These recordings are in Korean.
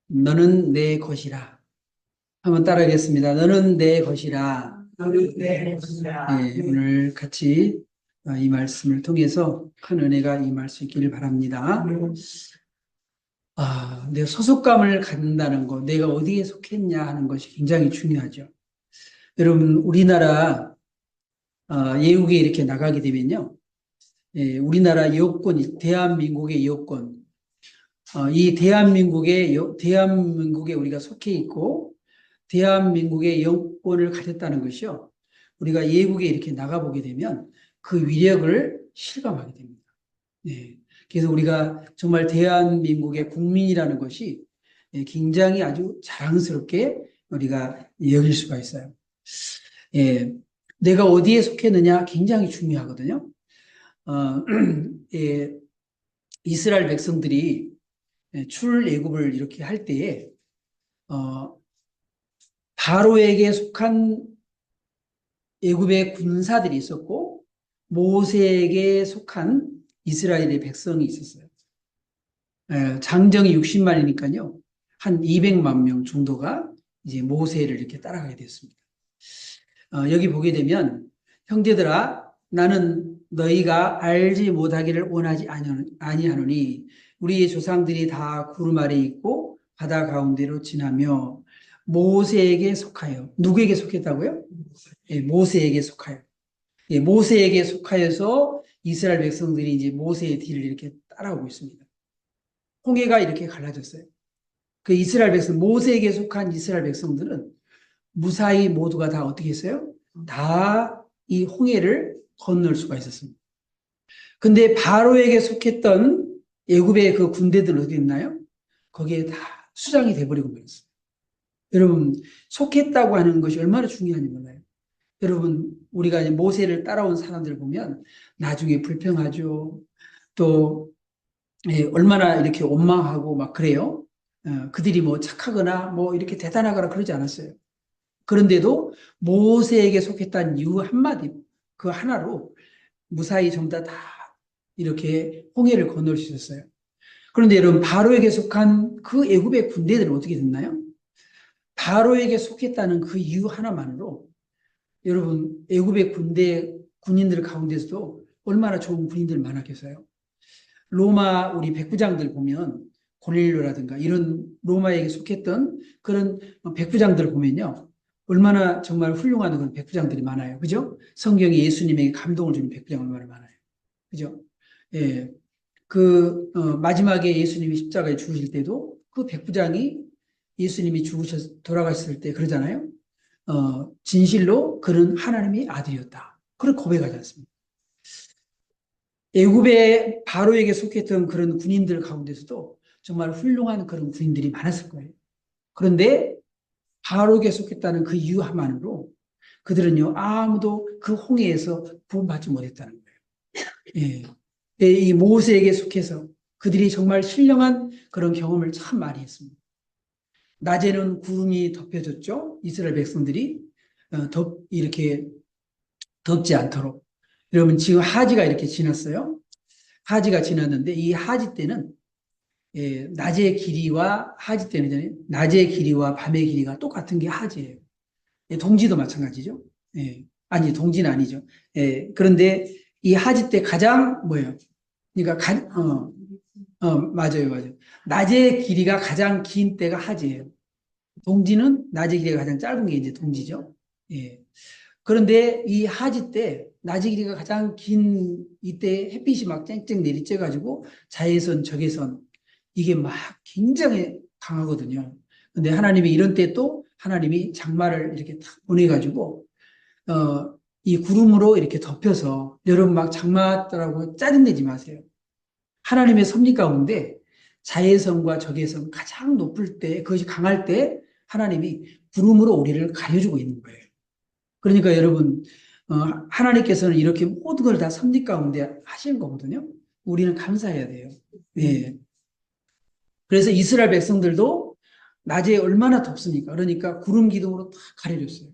너는 내 것이라. 한번 따라하겠습니다. 너는 내 것이라. 너는 내 것이라. 네, 오늘 같이 이 말씀을 통해서 큰 은혜가 임할 수 있기를 바랍니다. 내 소속감을 갖는다는 것, 내가 어디에 속했냐 하는 것이 굉장히 중요하죠. 여러분, 우리나라 예국에 이렇게 나가게 되면요. 우리나라 여권, 대한민국의 여권, 이 대한민국에 우리가 속해 있고, 대한민국의 여권을 가졌다는 것이요. 우리가 예국에 이렇게 나가보게 되면 그 위력을 실감하게 됩니다. 네. 그래서 우리가 정말 대한민국의 국민이라는 것이 굉장히 아주 자랑스럽게 우리가 여길 수가 있어요. 예, 내가 어디에 속했느냐 굉장히 중요하거든요. 이스라엘 백성들이 출애굽을 이렇게 할 때에 바로에게 속한 애굽의 군사들이 있었고 모세에게 속한 이스라엘의 백성이 있었어요. 장정이 60만이니까요. 한 200만 명 정도가 이제 모세를 이렇게 따라가게 됐습니다. 여기 보게 되면 형제들아 나는 너희가 알지 못하기를 원하지 아니하노니 우리의 조상들이 다 구름 아래 있고 바다 가운데로 지나며 모세에게 속하여 누구에게 속했다고요? 모세에게 속하여 모세에게 속하여서 이스라엘 백성들이 이제 모세의 뒤를 이렇게 따라오고 있습니다. 홍해가 이렇게 갈라졌어요. 그 이스라엘 백성, 모세에게 속한 이스라엘 백성들은 무사히 모두가 다 어떻게 했어요? 다 이 홍해를 건널 수가 있었습니다. 근데 바로에게 속했던 애굽의 그 군대들 어디 있나요? 거기에 다 수장이 돼버리고 말았어요. 여러분, 속했다고 하는 것이 얼마나 중요한지 몰라요. 여러분, 우리가 이제 모세를 따라온 사람들 보면 나중에 불평하죠. 또 얼마나 이렇게 원망하고 막 그래요. 그들이 뭐 착하거나 뭐 이렇게 대단하거나 그러지 않았어요. 그런데도 모세에게 속했다는 이유 한마디, 그 하나로 무사히 전부 다 이렇게 홍해를 건널 수 있었어요. 그런데 여러분, 바로에게 속한 그 애굽의 군대들은 어떻게 됐나요? 바로에게 속했다는 그 이유 하나만으로 여러분, 애굽의 군인들 가운데서도 얼마나 좋은 군인들 많았겠어요? 로마 우리 백부장들 보면 고넬료라든가 이런 로마에게 속했던 그런 백부장들 보면요. 얼마나 정말 훌륭한 그런 백부장들이 많아요. 그죠? 성경에 예수님에게 감동을 주는 백부장 얼마나 많아요. 그죠? 예. 마지막에 예수님이 십자가에 죽으실 때도 그 백부장이 예수님이 돌아가셨을 때 그러잖아요. 진실로 그는 하나님의 아들이었다. 그걸 고백하지 않습니까? 애굽의 바로에게 속했던 그런 군인들 가운데서도 정말 훌륭한 그런 군인들이 많았을 거예요. 그런데 바로에게 속했다는 그 이유 하나만으로 그들은요 아무도 그 홍해에서 구원받지 못했다는 거예요. 이 모세에게 속해서 그들이 정말 신령한 그런 경험을 참 많이 했습니다. 낮에는 구름이 덮여졌죠. 이스라엘 백성들이 이렇게 덥지 않도록. 여러분 지금 하지가 이렇게 지났어요. 하지가 지났는데 이 하지 때는 낮의 길이와 하지 때는 낮의 길이와 밤의 길이가 똑같은 게 하지예요. 동지도 마찬가지죠. 아니 동지는 아니죠. 그런데 이 하지 때 가장 뭐예요? 그러니까 맞아요. 낮의 길이가 가장 긴 때가 하지예요. 동지는 낮의 길이가 가장 짧은 게 이제 동지죠. 그런데 이 하지 때 낮의 길이가 가장 긴 이때 햇빛이 막 쨍쨍 내리쬐가지고 자외선, 적외선 이게 막 굉장히 강하거든요. 근데 하나님이 이런 때 또 하나님이 장마를 이렇게 탁 보내가지고 이 구름으로 이렇게 덮여서 여러분 막 장마 왔다라고 짜증내지 마세요. 하나님의 섭리 가운데 자외선과 적외선 가장 높을 때 그것이 강할 때 하나님이 구름으로 우리를 가려주고 있는 거예요. 그러니까 여러분 하나님께서는 이렇게 모든 걸 다 섭리 가운데 하시는 거거든요. 우리는 감사해야 돼요. 그래서 이스라엘 백성들도 낮에 얼마나 덥습니까? 그러니까 구름 기둥으로 다 가려졌어요.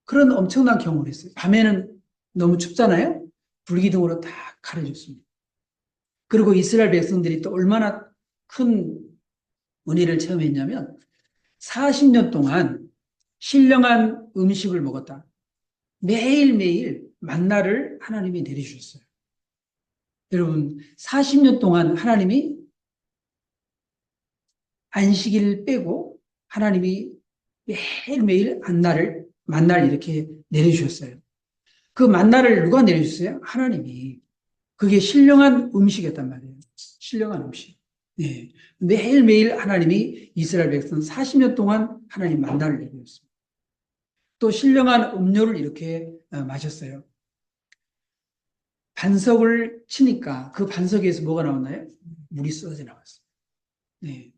그런 엄청난 경험을 했어요. 밤에는 너무 춥잖아요. 불기둥으로 다 가려졌습니다. 그리고 이스라엘 백성들이 또 얼마나 큰 은혜를 체험했냐면 40년 동안 신령한 음식을 먹었다. 매일매일 만나를 하나님이 내려주셨어요. 여러분, 40년 동안 하나님이 안식일을 빼고 하나님이 매일매일 만나를 이렇게 내려주셨어요. 그 만나를 누가 내려주셨어요? 하나님이. 그게 신령한 음식이었단 말이에요. 신령한 음식. 네. 매일매일 하나님이 이스라엘 백성 40년 동안 하나님 만나를 내려줬습니다. 또 신령한 음료를 이렇게 마셨어요. 반석을 치니까 그 반석에서 뭐가 나왔나요? 물이 쏟아져 나왔어요. 네.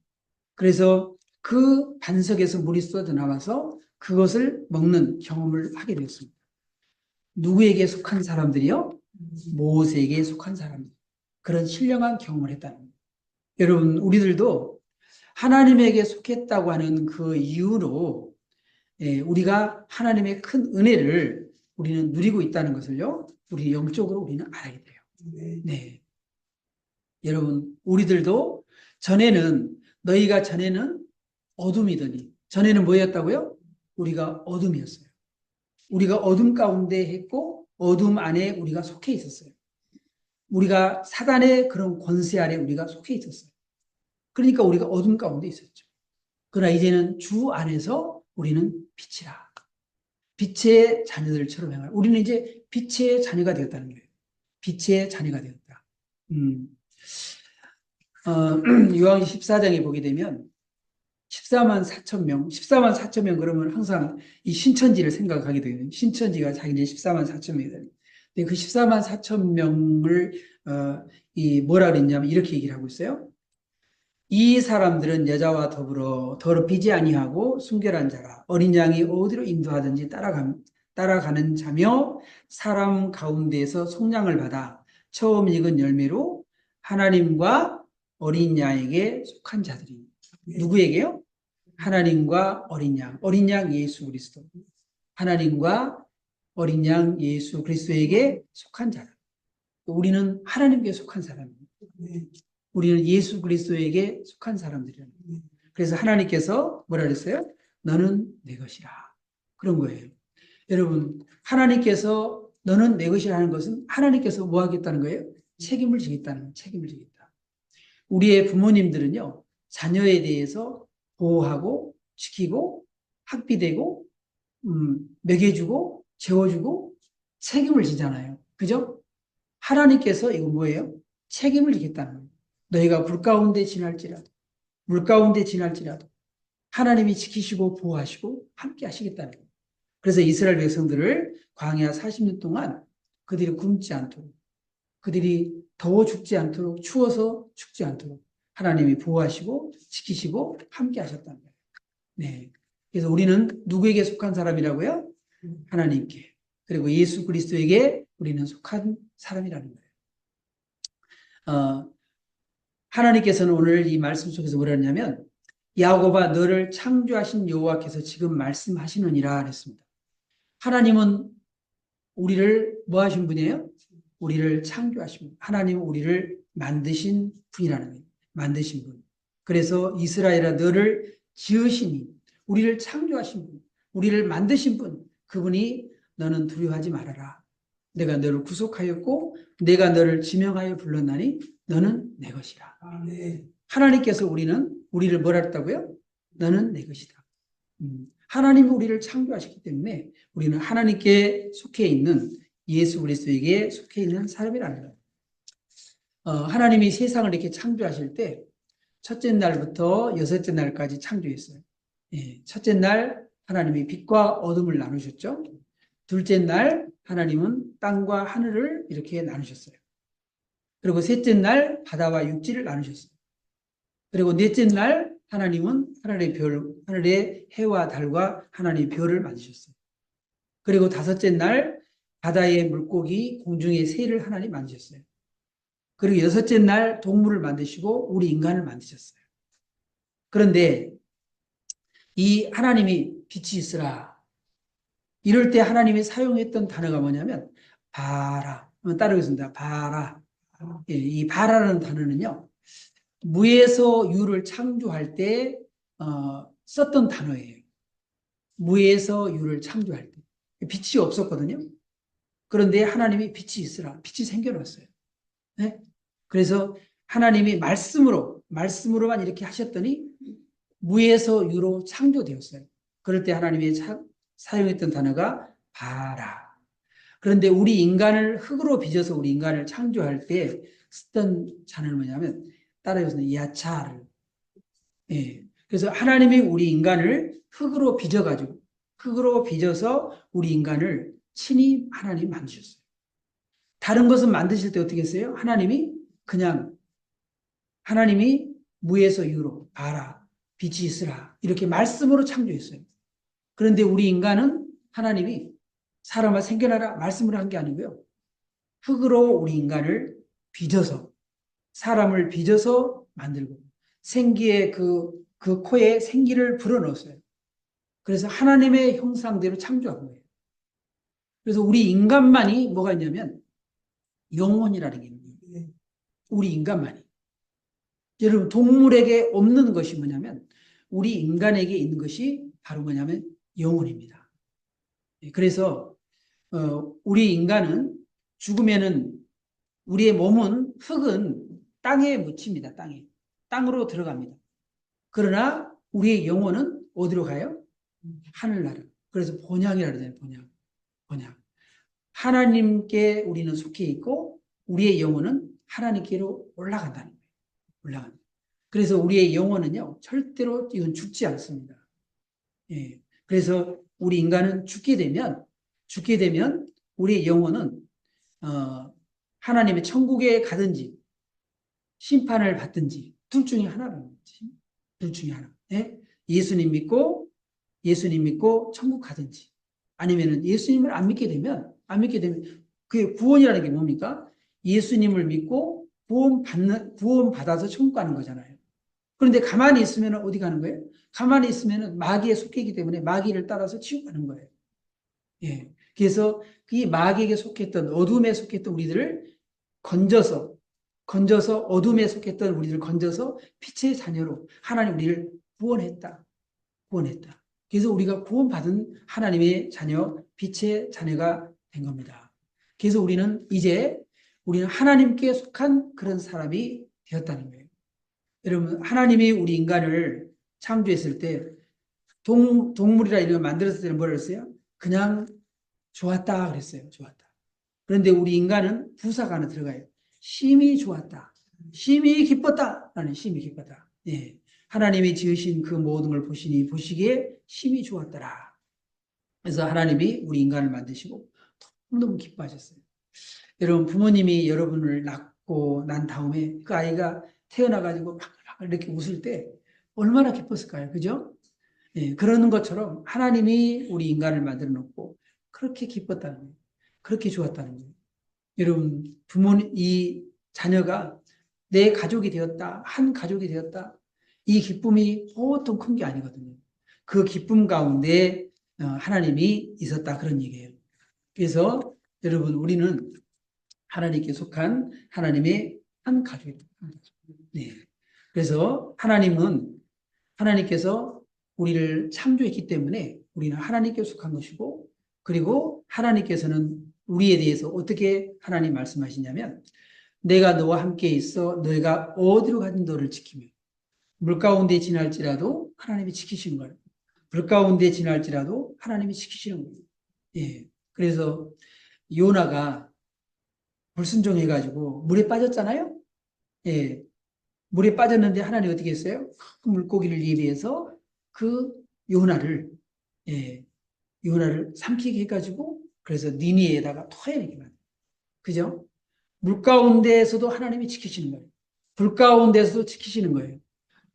그래서 그 반석에서 물이 쏟아져 나와서 그것을 먹는 경험을 하게 되었습니다. 누구에게 속한 사람들이요? 모세에게 속한 사람들. 그런 신령한 경험을 했다는 거예요. 여러분, 우리들도 하나님에게 속했다고 하는 그 이유로 우리가 하나님의 큰 은혜를 우리는 누리고 있다는 것을요, 우리 영적으로 우리는 알아야 돼요. 네. 여러분, 우리들도 너희가 전에는 어둠이더니, 전에는 뭐였다고요? 우리가 어둠이었어요. 우리가 어둠 가운데 했고, 어둠 안에 우리가 속해 있었어요. 우리가 사단의 그런 권세 아래 우리가 속해 있었어요. 그러니까 우리가 어둠 가운데 있었죠. 그러나 이제는 주 안에서 우리는 빛이라. 빛의 자녀들처럼 행할. 우리는 이제 빛의 자녀가 되었다는 거예요. 빛의 자녀가 되었다. 요한계시록 14장에 보게 되면 14만 4천 명, 14만 4천 명 그러면 항상 이 신천지를 생각하게 되거든요. 신천지가 자기네 14만 4천 명이거든요. 근데 그 14만 4천 명을 뭐라 그랬냐면 이렇게 얘기를 하고 있어요. 이 사람들은 여자와 더럽히지 아니하고 순결한 자라 어린 양이 어디로 인도하든지 따라가는 자며 사람 가운데에서 속량을 받아 처음 익은 열매로 하나님과 어린 양에게 속한 자들이 누구에게요? 하나님과 어린 양 예수 그리스도. 하나님과 어린 양 예수 그리스도에게 속한 자라. 우리는 하나님께 속한 사람입니다. 우리는 예수 그리스도에게 속한 사람들이에요. 그래서 하나님께서 뭐라 그랬어요? 너는 내 것이라. 그런 거예요. 여러분, 하나님께서 너는 내 것이라 하는 것은 하나님께서 뭐 하겠다는 거예요? 책임을 지겠다는 거예요. 책임을 지겠다. 우리의 부모님들은요, 자녀에 대해서 보호하고 지키고 학비되고 먹여주고 재워주고 책임을 지잖아요. 그죠? 하나님께서 이거 뭐예요? 책임을 지겠다는 거예요. 너희가 불 가운데 지날지라도 물 가운데 지날지라도 하나님이 지키시고 보호하시고 함께 하시겠다는 거예요. 그래서 이스라엘 백성들을 광야 40년 동안 그들이 굶지 않도록 그들이 더워 죽지 않도록 추워서 죽지 않도록 하나님이 보호하시고 지키시고 함께 하셨다는 거예요. 네. 그래서 우리는 누구에게 속한 사람이라고요? 하나님께. 그리고 예수 그리스도에게 우리는 속한 사람이라는 거예요. 하나님께서는 오늘 이 말씀 속에서 뭐라 했냐면 야곱아 너를 창조하신 여호와께서 지금 말씀하시느니라 그랬습니다. 하나님은 우리를 뭐 하신 분이에요? 우리를 창조하신 분. 하나님은 우리를 만드신 분이라는 거예요. 만드신 분. 그래서 이스라엘아 너를 지으시니 우리를 창조하신 분, 우리를 만드신 분, 그분이 너는 두려워하지 말아라. 내가 너를 구속하였고 내가 너를 지명하여 불렀나니 너는 내 것이라. 하나님께서 우리를 뭐라 했다고요? 너는 내 것이다. 하나님이 우리를 창조하셨기 때문에 우리는 하나님께 속해 있는 예수 그리스도에게 속해 있는 사람이라는 거예요. 하나님이 세상을 이렇게 창조하실 때 첫째 날부터 여섯째 날까지 창조했어요. 예, 첫째 날 하나님이 빛과 어둠을 나누셨죠. 둘째 날 하나님은 땅과 하늘을 이렇게 나누셨어요. 그리고 셋째 날 바다와 육지를 나누셨어요. 그리고 넷째 날 하나님은 하늘의 해와 달과 하나님의 별을 만드셨어요. 그리고 다섯째 날 바다의 물고기, 공중의 새를 하나님 만드셨어요. 그리고 여섯째 날 동물을 만드시고 우리 인간을 만드셨어요. 그런데 이 하나님이 빛이 있으라. 이럴 때 하나님이 사용했던 단어가 뭐냐면 바라. 한번 따라하겠습니다. 바라. 이 바라라는 단어는요. 무에서 유를 창조할 때 썼던 단어예요. 무에서 유를 창조할 때. 빛이 없었거든요. 그런데 하나님이 빛이 있으라. 빛이 생겨났어요. 네? 그래서 하나님이 말씀으로만 이렇게 하셨더니 무에서 유로 창조되었어요. 그럴 때 하나님이 사용했던 단어가 바라. 그런데 우리 인간을 흙으로 빚어서 우리 인간을 창조할 때 쓰던 단어는 뭐냐면 따라해서는 야차를. 예. 그래서 하나님이 우리 인간을 흙으로 빚어서 우리 인간을 친히 하나님 만드셨어요. 다른 것은 만드실 때 어떻게 했어요? 하나님이 무에서 유로 바라 빛이 있으라 이렇게 말씀으로 창조했어요. 그런데 우리 인간은 하나님이 사람아 생겨나라 말씀으로 한 게 아니고요. 흙으로 우리 인간을 빚어서 사람을 빚어서 만들고 생기의 그 코에 생기를 불어넣었어요. 그래서 하나님의 형상대로 창조한 거예요. 그래서 우리 인간만이 뭐가 있냐면 영혼이라는 게 있는 거예요. 우리 인간만이. 여러분 동물에게 없는 것이 뭐냐면 우리 인간에게 있는 것이 바로 뭐냐면 영혼입니다. 그래서 우리 인간은 죽으면은 우리의 몸은 흙은 땅에 묻힙니다. 땅으로 들어갑니다. 그러나 우리의 영혼은 어디로 가요? 하늘나라. 그래서 본향이라 그러잖아요. 본향. 하나님께 우리는 속해 있고 우리의 영혼은 하나님께로 올라간다는 거예요. 올라간다. 그래서 우리의 영혼은요 절대로 이건 죽지 않습니다. 예. 그래서 우리 인간은 죽게 되면 우리의 영혼은 하나님의 천국에 가든지 심판을 받든지 둘 중에 하나라는 거지. 둘 중에 하나. 예? 예수님 믿고 천국 가든지 아니면은 예수님을 안 믿게 되면 그게 구원이라는 게 뭡니까? 예수님을 믿고 구원 받아서 천국 가는 거잖아요. 그런데 가만히 있으면 어디 가는 거예요? 가만히 있으면 마귀에 속해 있기 때문에 마귀를 따라서 지옥 가는 거예요. 예. 그래서 이 마귀에게 속했던 어둠에 속했던 우리들을 건져서 어둠에 속했던 우리들을 건져서 빛의 자녀로 하나님 우리를 구원했다. 그래서 우리가 구원받은 하나님의 자녀, 빛의 자녀가 된 겁니다. 그래서 우리는 하나님께 속한 그런 사람이 되었다는 거예요. 여러분, 하나님이 우리 인간을 창조했을 때 동물이라 이런 걸 만들었을 때는 뭐라 그랬어요? 그냥 좋았다 그랬어요. 좋았다. 그런데 우리 인간은 부사가 하나 들어가요. 심히 좋았다. 심히 기뻤다. 라는 심히 기뻤다. 예. 하나님이 지으신 그 모든 걸 보시기에 심히 좋았더라. 그래서 하나님이 우리 인간을 만드시고 너무 기뻐하셨어요. 여러분 부모님이 여러분을 낳고 난 다음에 그 아이가 태어나가지고 막 이렇게 웃을 때 얼마나 기뻤을까요? 그죠? 예, 그러는 것처럼 하나님이 우리 인간을 만들어 놓고 그렇게 기뻤다는 거예요. 그렇게 좋았다는 거예요. 여러분 이 자녀가 내 가족이 되었다. 한 가족이 되었다. 이 기쁨이 보통 큰 게 아니거든요. 그 기쁨 가운데 하나님이 있었다. 그런 얘기예요. 그래서 여러분 우리는 하나님께 속한 하나님의 한 가족입니다. 네. 그래서 하나님께서 우리를 창조했기 때문에 우리는 하나님께 속한 것이고 그리고 하나님께서는 우리에 대해서 어떻게 하나님 말씀하시냐면 내가 너와 함께 있어 너희가 어디로 가든 너를 지키며 물 가운데 지날지라도 하나님이 지키시는 거예요. 불 가운데 지날지라도 하나님이 지키시는 거예요. 예. 그래서 요나가 불순종해가지고 물에 빠졌잖아요. 예. 물에 빠졌는데 하나님 어떻게 했어요? 큰 물고기를 예비해서 그 요나를 예, 요나를 삼키게 해가지고 그래서 니니에다가 토해내게 만들어요. 그죠? 물 가운데에서도 하나님이 지키시는 거예요. 불 가운데서도 지키시는 거예요.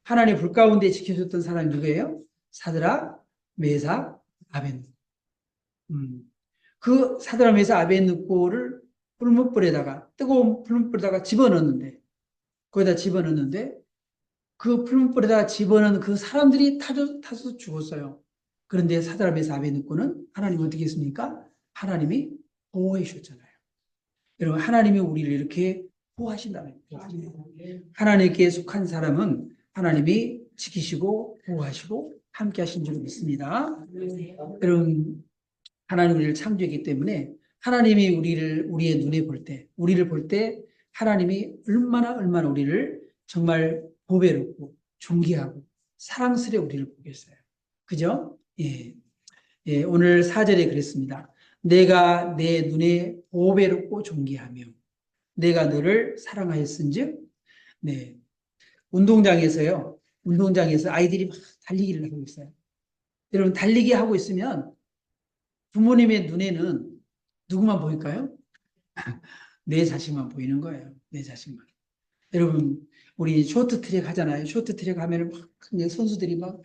하나님 불 가운데 지켜줬던 사람이 누구예요? 사드락, 메삭, 아벤. 그 사드락, 메삭, 아벤느고를 뜨거운 풀무불에다가 집어넣는데 거기다 집어넣는데 그 풀무불에다가 집어넣은 그 사람들이 타서 죽었어요. 그런데 사드락, 메삭, 아벤느고는 하나님 어떻게 했습니까? 하나님이 보호해 주셨잖아요. 여러분 하나님이 우리를 이렇게 보호하신다는 거예요. 하나님께 속한 사람은 하나님이 지키시고 보호하시고 함께 하신 줄 믿습니다. 여러분, 하나님 우리를 창조했기 때문에 하나님이 우리의 눈에 우리를 볼 때 하나님이 얼마나 우리를 정말 보배롭고 존귀하고 사랑스레 우리를 보겠어요. 그죠? 예. 예, 오늘 4절에 그랬습니다. 내가 내 눈에 보배롭고 존귀하며 내가 너를 사랑하였은즉, 네. 운동장에서 아이들이 막 달리기를 하고 있어요. 여러분, 달리기 하고 있으면 부모님의 눈에는 누구만 보일까요? 내 자식만 보이는 거예요. 내 자식만. 여러분, 우리 쇼트트랙 하잖아요. 쇼트트랙 하면은 막 이제 선수들이 막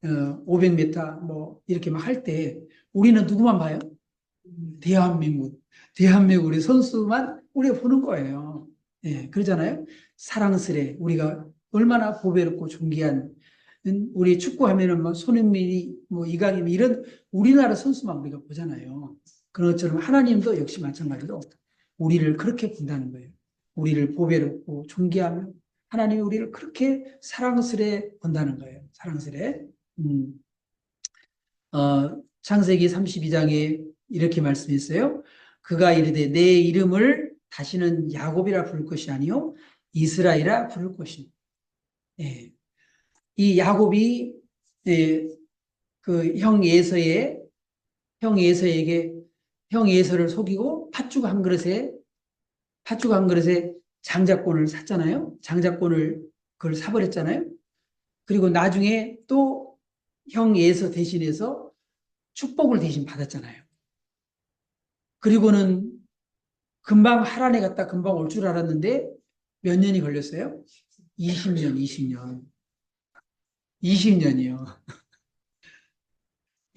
500m 뭐 이렇게 막 할 때 우리는 누구만 봐요? 대한민국 우리 선수만 우리가 보는 거예요. 예, 그러잖아요. 사랑스레 우리가 얼마나 보배롭고 존귀한 우리 축구하면은 뭐 손흥민이 뭐 이강인 이런 우리나라 선수만 우리가 보잖아요. 그런 것처럼 하나님도 역시 마찬가지로 우리를 그렇게 본다는 거예요. 우리를 보배롭고 존귀하며 하나님이 우리를 그렇게 사랑스레 본다는 거예요. 사랑스레. 창세기 32장에 이렇게 말씀했어요. 그가 이르되 내 이름을 다시는 야곱이라 부를 것이 아니요 이스라엘이라 부를 것이니. 예. 이 야곱이 그 형 예서에게 형 예서를 속이고 팥죽 한 그릇에 장자권을 샀잖아요. 그걸 사버렸잖아요. 그리고 나중에 또 형 예서 대신해서 축복을 대신 받았잖아요. 그리고는 금방 하란에 갔다 금방 올 줄 알았는데 몇 년이 걸렸어요? 20년이요.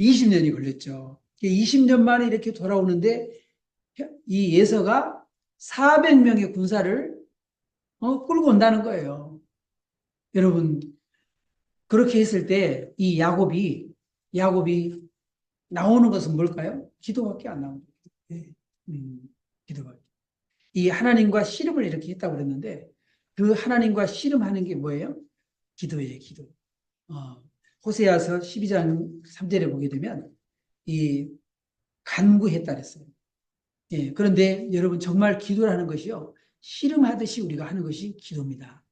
20년이 걸렸죠. 20년 만에 이렇게 돌아오는데 이 예서가 400명의 군사를 끌고 온다는 거예요. 여러분, 그렇게 했을 때 이 야곱이 나오는 것은 뭘까요? 기도밖에 안 나옵니다. 기도밖에. 이 하나님과 씨름을 이렇게 했다고 그랬는데 그 하나님과 씨름하는 게 뭐예요? 기도예요, 기도. 호세아서 12장 3절에 보게 되면 이 간구했다 그랬어요. 예, 그런데 여러분 정말 기도라는 것이요. 씨름하듯이 우리가 하는 것이 기도입니다.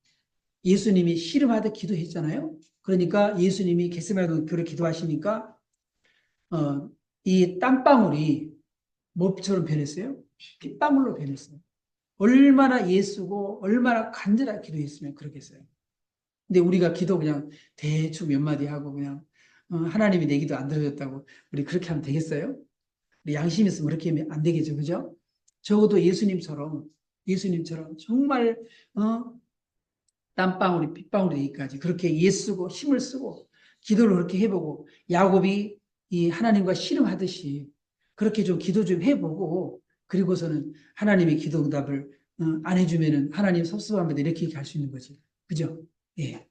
예수님이 씨름하듯 기도했잖아요. 그러니까 예수님이 겟세마네 그렇게 기도하시니까 이 땀방울이 뭐처럼 변했어요? 핏방울로 변했어요. 얼마나 예수고 얼마나 간절하게 기도했으면 그렇겠어요. 근데 우리가 기도 그냥 대충 몇 마디 하고 그냥 하나님이 내 기도 안 들어줬다고 우리 그렇게 하면 되겠어요? 우리 양심 있으면 그렇게 하면 안 되겠죠, 그죠? 적어도 예수님처럼 정말 땀방울이 핏방울이 되기까지 그렇게 예쓰고 힘을 쓰고 기도를 그렇게 해보고 야곱이 이 하나님과 씨름하듯이 그렇게 좀 기도 좀 해보고 그리고서는 하나님의 기도 응답을 안 해주면은 하나님 섭섭합니다 이렇게 갈 수 있는 거지, 그죠? 예.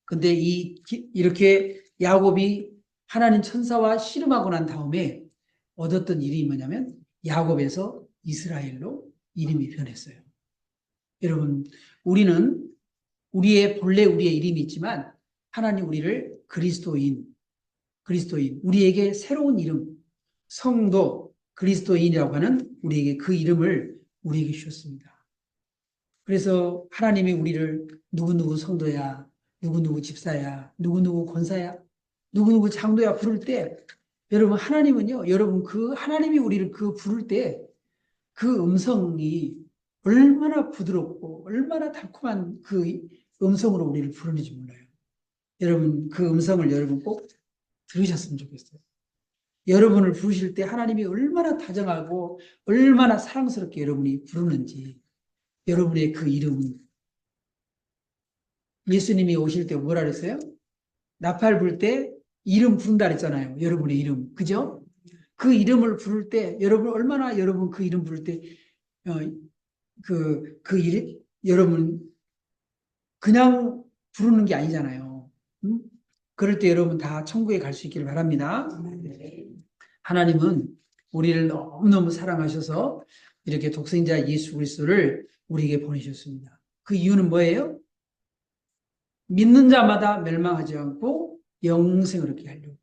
근데 이렇게 야곱이 하나님 천사와 씨름하고 난 다음에 얻었던 일이 뭐냐면 야곱에서 이스라엘로 이름이 변했어요. 여러분, 우리는 본래 우리의 이름이 있지만 하나님 우리를 그리스도인, 우리에게 새로운 이름, 성도 그리스도인이라고 하는 우리에게 그 이름을 우리에게 주셨습니다. 그래서 하나님이 우리를 누구누구 성도야, 누구누구 집사야, 누구누구 권사야, 누구누구 장로야 부를 때 여러분 하나님은요, 여러분 그 하나님이 우리를 부를 때 그 음성이 얼마나 부드럽고 얼마나 달콤한 그 음성으로 우리를 부르는지 몰라요. 여러분 그 음성을 여러분 꼭 들으셨으면 좋겠어요. 여러분을 부르실 때 하나님이 얼마나 다정하고 얼마나 사랑스럽게 여러분이 부르는지 여러분의 그 이름은 예수님이 오실 때 뭐라 그랬어요? 나팔 불 때 이름 부른다 그랬잖아요. 여러분의 이름. 그죠? 그 이름을 부를 때 여러분 얼마나 여러분 그 이름 부를 때 이름 여러분 그냥 부르는 게 아니잖아요. 그럴 때 여러분 다 천국에 갈 수 있기를 바랍니다. 하나님은 우리를 너무너무 사랑하셔서 이렇게 독생자 예수 그리스도를 우리에게 보내셨습니다. 그 이유는 뭐예요? 믿는 자마다 멸망하지 않고 영생을 얻게 하려고,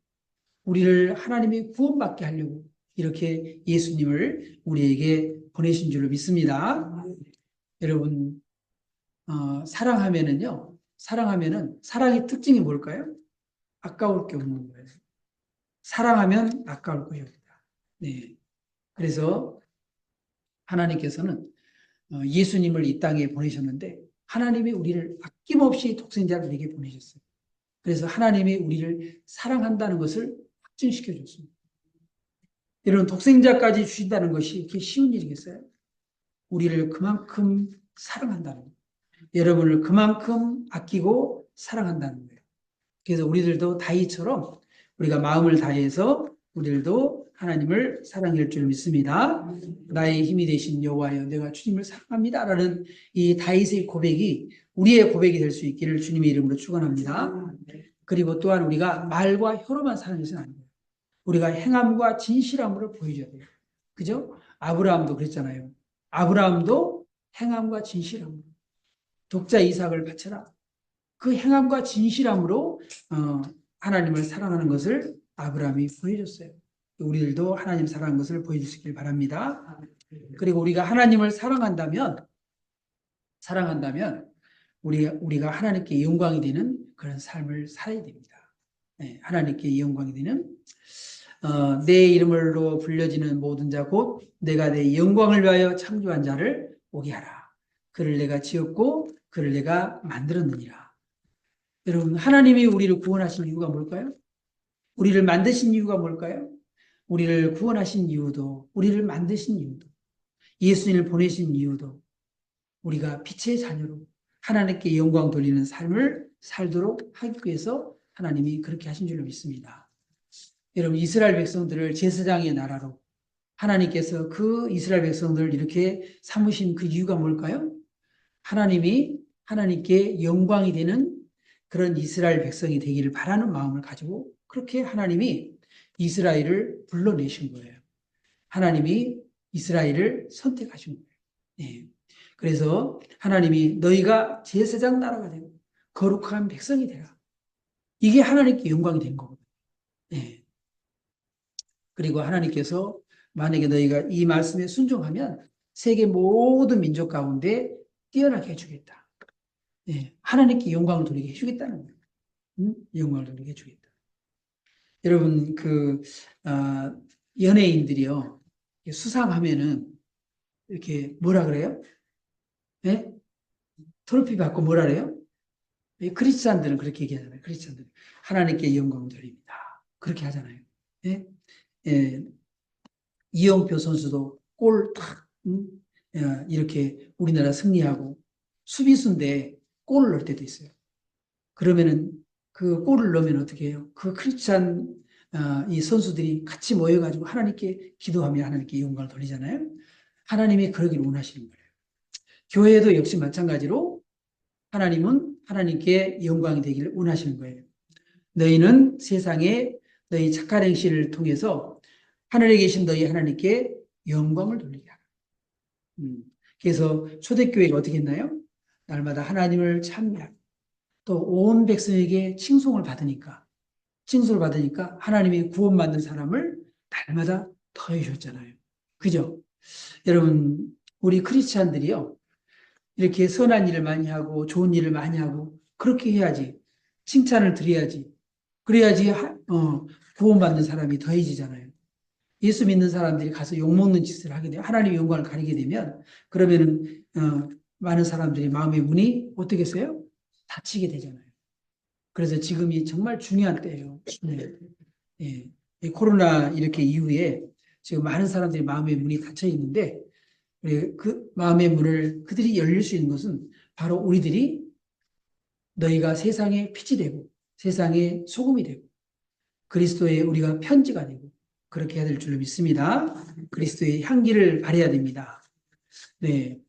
우리를 하나님이 구원받게 하려고 이렇게 예수님을 우리에게 보내신 줄로 믿습니다. 여러분, 사랑하면은요, 사랑의 특징이 뭘까요? 아까울 게 없는 거예요. 사랑하면 아까울 것이 없다. 네. 그래서 하나님께서는 예수님을 이 땅에 보내셨는데, 하나님이 우리를 아낌없이 독생자를 우리에게 보내셨어요. 그래서 하나님이 우리를 사랑한다는 것을 확증시켜 줬습니다. 이런 독생자까지 주신다는 것이 이렇게 쉬운 일이겠어요? 우리를 그만큼 사랑한다는 거예요. 여러분을 그만큼 아끼고 사랑한다는 거예요. 그래서 우리들도 다윗처럼 우리가 마음을 다해서 우리들도 하나님을 사랑할 줄 믿습니다. 나의 힘이 되신 여호와여, 내가 주님을 사랑합니다라는 이 다윗의 고백이 우리의 고백이 될 수 있기를 주님의 이름으로 축원합니다. 그리고 또한 우리가 말과 혀로만 사랑해서는 안 돼요. 우리가 행함과 진실함으로 보여줘야 돼요. 그죠? 아브라함도 그랬잖아요. 아브라함도 행함과 진실함으로 독자 이삭을 바쳐라. 그 행함과 진실함으로 하나님을 사랑하는 것을 아브라함이 보여줬어요. 우리들도 하나님 사랑하는 것을 보여주시길 바랍니다. 그리고 우리가 하나님을 사랑한다면 우리가 하나님께 영광이 되는 그런 삶을 살아야 됩니다. 네, 하나님께 영광이 되는 내 이름으로 불려지는 모든 자 곧 내가 내 영광을 위하여 창조한 자를 오게 하라. 그를 내가 지었고 그를 내가 만들었느니라. 여러분, 하나님이 우리를 구원하신 이유가 뭘까요? 우리를 만드신 이유가 뭘까요? 우리를 구원하신 이유도, 우리를 만드신 이유도, 예수님을 보내신 이유도 우리가 빛의 자녀로 하나님께 영광 돌리는 삶을 살도록 하기 위해서 하나님이 그렇게 하신 줄로 믿습니다. 여러분, 이스라엘 백성들을 제사장의 나라로 하나님께서 그 이스라엘 백성들을 이렇게 삼으신 그 이유가 뭘까요? 하나님이 하나님께 영광이 되는 그런 이스라엘 백성이 되기를 바라는 마음을 가지고 그렇게 하나님이 이스라엘을 불러내신 거예요. 하나님이 이스라엘을 선택하신 거예요. 네. 그래서 하나님이 너희가 제사장 나라가 되고 거룩한 백성이 되라. 이게 하나님께 영광이 된 거거든요. 네. 그리고 하나님께서 만약에 너희가 이 말씀에 순종하면 세계 모든 민족 가운데 뛰어나게 해주겠다. 네. 하나님께 영광을 돌리게 해주겠다는 거예요. 영광을 돌리게 해주겠다. 여러분, 연예인들이요, 수상하면은 이렇게 뭐라 그래요? 네? 트로피 받고 뭐라 그래요? 크리스찬들은 그렇게 얘기하잖아요. 크리스찬들은 하나님께 영광을 돌립니다. 그렇게 하잖아요. 네? 이영표 선수도 골 탁, 이렇게 우리나라 승리하고 수비수인데 골을 넣을 때도 있어요. 그러면은 그 골을 넣으면 어떻게 해요? 그 크리스찬 이 선수들이 같이 모여가지고 하나님께 기도하며 하나님께 영광을 돌리잖아요. 하나님이 그러길 원하시는 거예요. 교회도 역시 마찬가지로 하나님은 하나님께 영광이 되기를 원하시는 거예요. 너희는 세상에 너희 착한 행실을 통해서 하늘에 계신 너희 하나님께 영광을 돌리게 하라. 그래서 초대교회가 어떻게 했나요? 날마다 하나님을 찬미하고 또 온 백성에게 칭송을 받으니까 하나님이 구원받는 사람을 날마다 더해 주셨잖아요. 그죠? 여러분, 우리 크리스찬들이요, 이렇게 선한 일을 많이 하고 좋은 일을 많이 하고 그렇게 해야지, 칭찬을 드려야지, 그래야지 구원받는 사람이 더해지잖아요. 예수 믿는 사람들이 가서 욕먹는 짓을 하게 돼요. 하나님의 영광을 가리게 되면 그러면은 많은 사람들이 마음의 문이 어떻게 했어요? 닫히게 되잖아요. 그래서 지금이 정말 중요한 때예요. 네. 네. 이 코로나 이렇게 이후에 지금 많은 사람들이 마음의 문이 닫혀 있는데 그 마음의 문을 그들이 열릴 수 있는 것은 바로 우리들이 너희가 세상의 빛이 되고 세상의 소금이 되고 그리스도의 우리가 편지가 되고 그렇게 해야 될 줄로 믿습니다. 그리스도의 향기를 발해야 됩니다. 네.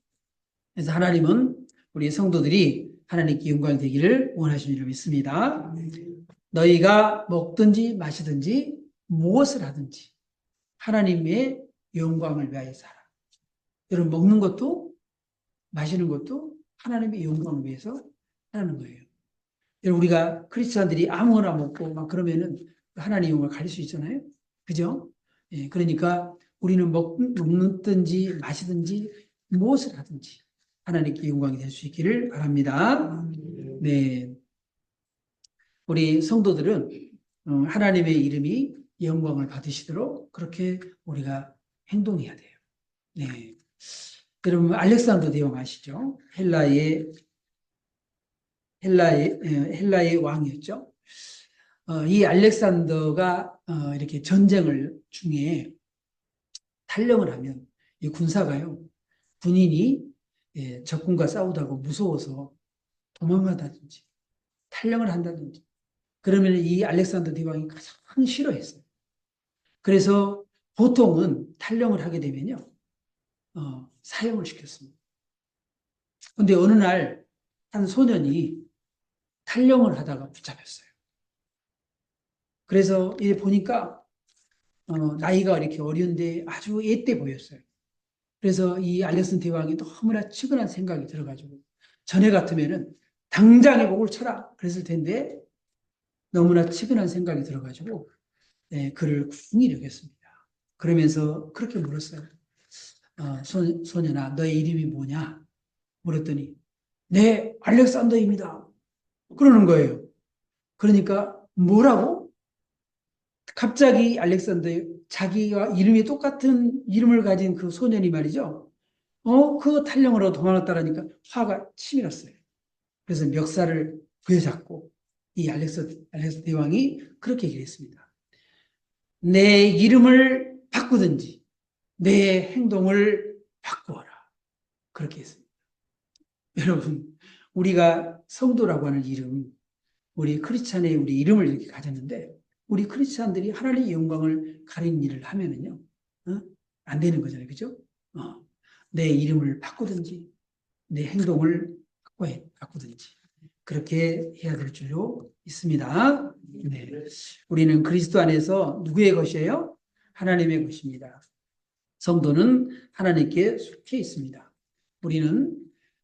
그래서 하나님은 우리 성도들이 하나님께 영광 되기를 원하시는 줄로 믿습니다. 너희가 먹든지 마시든지 무엇을 하든지 하나님의 영광을 위하여 살아. 여러분, 먹는 것도 마시는 것도 하나님의 영광을 위해서 하는 거예요. 여러분, 우리가 크리스찬들이 아무거나 먹고 막 그러면은 하나님의 영광을 가릴 수 있잖아요. 그죠? 예, 그러니까 우리는 먹든지 마시든지 무엇을 하든지 하나님께 영광이 될 수 있기를 바랍니다. 네. 우리 성도들은 하나님의 이름이 영광을 받으시도록 그렇게 우리가 행동해야 돼요. 네. 여러분, 알렉산더 대왕 아시죠? 헬라의 왕이었죠. 이 알렉산더가 이렇게 전쟁을 중에 탈령을 하면 이 군사가요, 군인이 적군과 싸우다가 무서워서 도망가다든지 탈령을 한다든지 그러면 이 알렉산더 대왕이 가장 싫어했어요. 그래서 보통은 탈령을 하게 되면요, 사형을 시켰습니다. 근데 어느 날 한 소년이 탈령을 하다가 붙잡혔어요. 그래서 이제 보니까 나이가 이렇게 어린데 아주 애때 보였어요. 그래서 이 알렉산더 대왕이 너무나 측은한 생각이 들어가지고 전에 같으면은 당장에 목을 쳐라 그랬을 텐데 너무나 측은한 생각이 들어가지고 그를 궁히 여겼습니다. 그러면서 그렇게 물었어요. 소년아, 너의 이름이 뭐냐? 물었더니 네, 알렉산더입니다. 그러는 거예요. 그러니까 뭐라고? 갑자기 알렉산더 자기가 이름이 똑같은 이름을 가진 그 소년이 말이죠. 그 탈령으로 도망갔다라니까 화가 치밀었어요. 그래서 멱살을 부여잡고 이 알렉산더 대왕이 그렇게 얘기했습니다. 내 이름을 바꾸든지 내 행동을 바꾸어라. 그렇게 했습니다. 여러분, 우리가 성도라고 하는 이름, 우리 크리스찬의 우리 이름을 이렇게 가졌는데 우리 크리스찬들이 하나님의 영광을 가리는 일을 하면은요, 안 되는 거잖아요. 그죠? 내 이름을 바꾸든지 내 행동을 바꾸든지 그렇게 해야 될 줄로 있습니다. 네. 우리는 그리스도 안에서 누구의 것이에요? 하나님의 것입니다. 성도는 하나님께 속해 있습니다. 우리는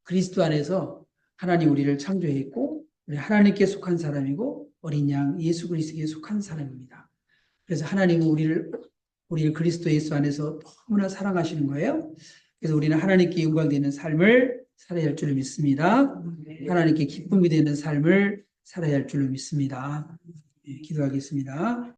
그리스도 안에서 하나님 우리를 창조했고 우리 하나님께 속한 사람이고 어린 양 예수 그리스도에 속한 사람입니다. 그래서 하나님은 우리를 그리스도 예수 안에서 너무나 사랑하시는 거예요. 그래서 우리는 하나님께 영광되는 삶을 살아야 할 줄을 믿습니다. 하나님께 기쁨이 되는 삶을 살아야 할 줄을 믿습니다. 기도하겠습니다.